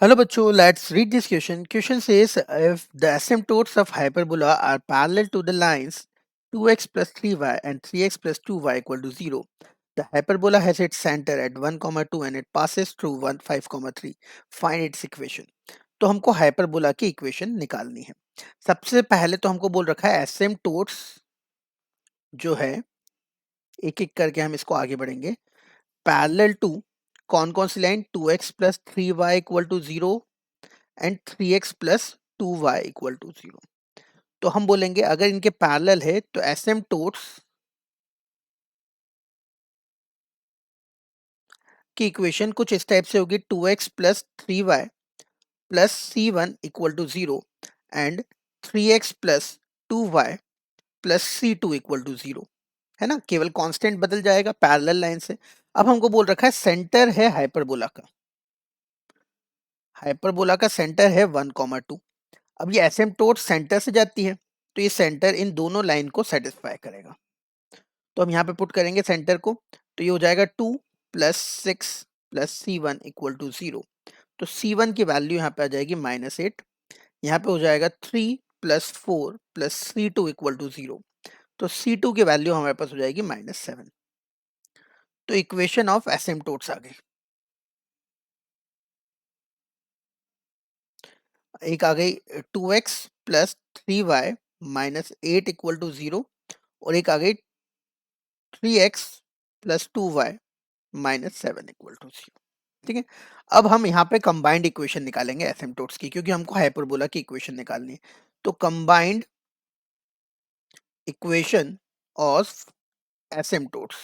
Hello bachcho, let's read this question. Question says if the asymptotes of hyperbola are parallel to the lines 2x plus 3y and 3x plus 2y equal to 0, the hyperbola has its center at 1, 2 and it passes through 1, 5, 3. Find its equation. तो हमको hyperbola की equation निकालनी है। सबसे पहले तो हमको बोल रखा है एसिम्पटोट्स जो है, एक एक करके हम इसको आगे बढ़ेंगे। पैरेलल टू कौन कौन सी line 2x plus 3y equal to 0 and 3x plus 2y equal to 0। तो हम बोलेंगे अगर इनके पैरेलल है तो एसिम्पटोट्स की इक्वेशन कुछ इस टाइप से होगी 2x plus 3y plus c1 equal to 0 and 3x plus 2y plus c2 equal to 0, है ना। केवल कांस्टेंट बदल जाएगा पैरेलल लाइन से। अब हमको बोल रखा है सेंटर है हाइपरबोला का सेंटर है 1, 2। अब ये एसिम्पटोट सेंटर से जाती है तो ये सेंटर इन दोनों लाइन को सेटिस्फाई करेगा। तो हम यहाँ पे पुट करेंगे सेंटर को, तो ये हो जाएगा 2 plus 6 plus c1 equal to 0। तो c1 की वैल्यू यहाँ पे आ जाएगी -8। यहाँ पे हो जाएगा 3 plus 4 plus c2 equal to 0। तो c2 की वैल्यू हमारे पास हो जाएगी -7। तो इक्वेशन ऑफ एसिम्पटोट्स आ गई। एक आ गई 2x plus 3y minus 8 equal to 0 और एक आ गई 3x plus 2y minus 7 equal to 0। ठीक है। अब हम यहाँ पे कंबाइंड इक्वेशन निकालेंगे एसिम्पटोट्स की, क्योंकि हमको हाइपरबोला की इक्वेशन निकालनी है। तो कंबाइंड इक्वेशन ऑफ एसिम्पटोट्स,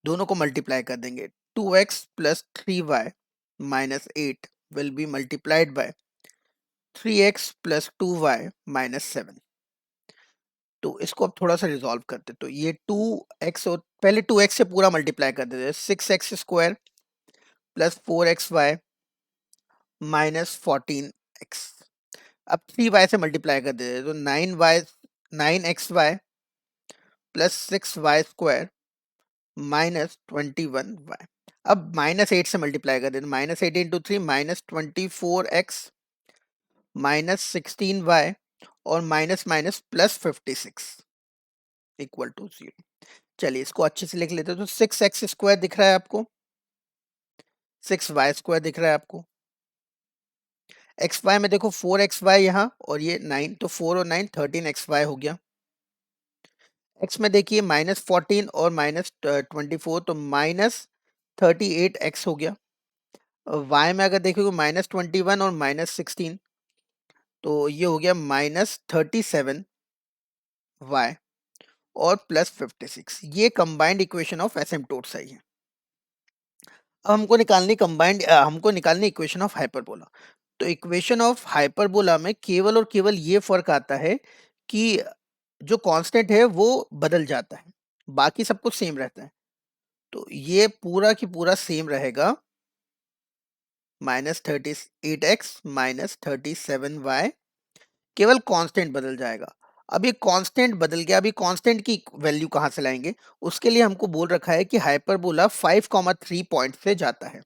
दोनों को मल्टीप्लाई कर देंगे। 2x plus 3y minus 8 will be multiplied by 3x plus 2y minus 7। तो इसको अब थोड़ा सा रिजॉल्व करते, तो ये 2x और पहले 2x से पूरा मल्टीप्लाई कर देते, 6x square plus 4xy minus 14x। अब 3y से मल्टीप्लाई कर देते तो 9xy plus 6y square minus 21y। अब -8 से मल्टीप्लाई कर देते, -8 into 3 minus 24x minus 16y और minus minus plus 56 equal to 0। चलिए इसको अच्छे से लिख लेते हैं। तो 6x स्क्वायर दिख रहा है आपको, 6y स्क्वायर दिख रहा है आपको, xy में देखो 4xy यहाँ और ये 9, तो 4 और 9 13xy हो गया। x में देखिए -14 और -24 तो -38x हो गया। y में अगर देखोगे -21 और -16 तो ये हो गया -37y और प्लस 56। ये कंबाइंड इक्वेशन ऑफ एसिम्पटोट्स है। ये अब हमको निकालनी इक्वेशन ऑफ हाइपरबोला। तो इक्वेशन ऑफ हाइपरबोला में केवल और केवल ये फर्क आता है कि जो कांस्टेंट है वो बदल जाता है, बाकी सब कुछ सेम रहता है। तो ये पूरा की पूरा सेम रहेगा, -38x माइनस 37y, केवल कांस्टेंट बदल जाएगा। अब ये कांस्टेंट बदल गया, अभी कांस्टेंट की वैल्यू कहाँ से लाएंगे, उसके लिए हमको बोल रखा है कि हाइपरबोला 5,3 पॉइंट से जाता है।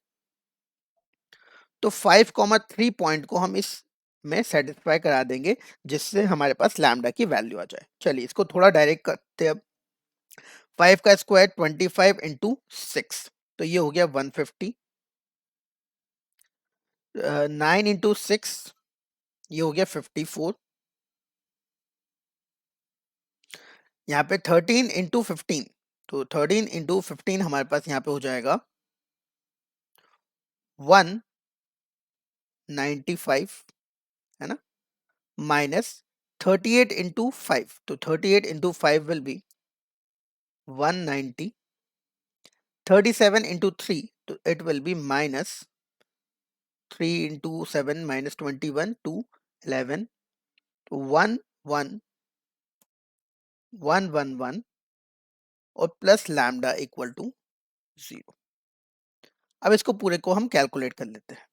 तो 5,3 पॉइंट को हम इस में सेटिस्फाई करा देंगे, जिससे हमारे पास लैम्डा की वैल्यू आ जाए। चलिए इसको थोड़ा डायरेक्ट करते हैं। अब 5 का स्क्वायर 25 इंटू 6, तो ये हो गया 150। 9 इंटू 6 ये हो गया 54। यहाँ पे 13 इंटू 15, तो 13 इंटू 15 हमारे पास यहाँ पे हो जाएगा 195, है ना, माइनस 38 इंटू 5, तो 38 into 5 will be 190। 37 into 3, so it will be minus 3 into 7 minus 21 to 11, 1 1 1 1 1 और प्लस लैम्डा इक्वल टू 0। अब इसको पूरे को हम कैलकुलेट कर लेते हैं।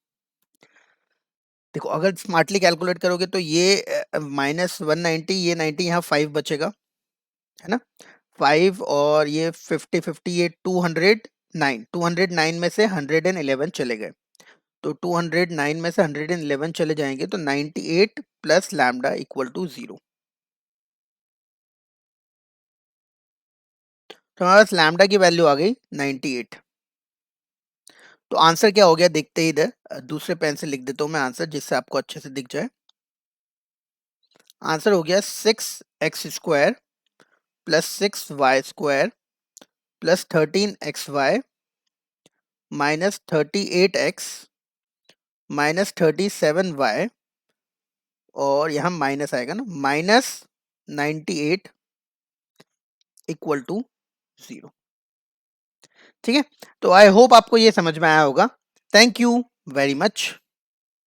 देखो अगर स्मार्टली कैलकुलेट करोगे तो ये -190, ये 90, यहाँ 5 बचेगा, है ना, 5 और ये 50 50 ये 200 9, 209 में से 111 चले गए, तो 209 में से 111 चले जाएंगे तो 98 प्लस लैम्डा इक्वल टू 0। तो हमारे पास लैम्डा की वैल्यू आ गई 98। तो आंसर क्या हो गया देखते ही इधर, दूसरे पेन से लिख देता हूं मैं आंसर जिससे आपको अच्छे से दिख जाए। आंसर हो गया 6x² plus 6y² plus 13xy minus 38x minus 37y, और यहाँ माइनस आएगा ना, माइनस 98 इक्वल टू 0। ठीक है, तो आई होप आपको ये समझ में आया होगा। Thank you very much.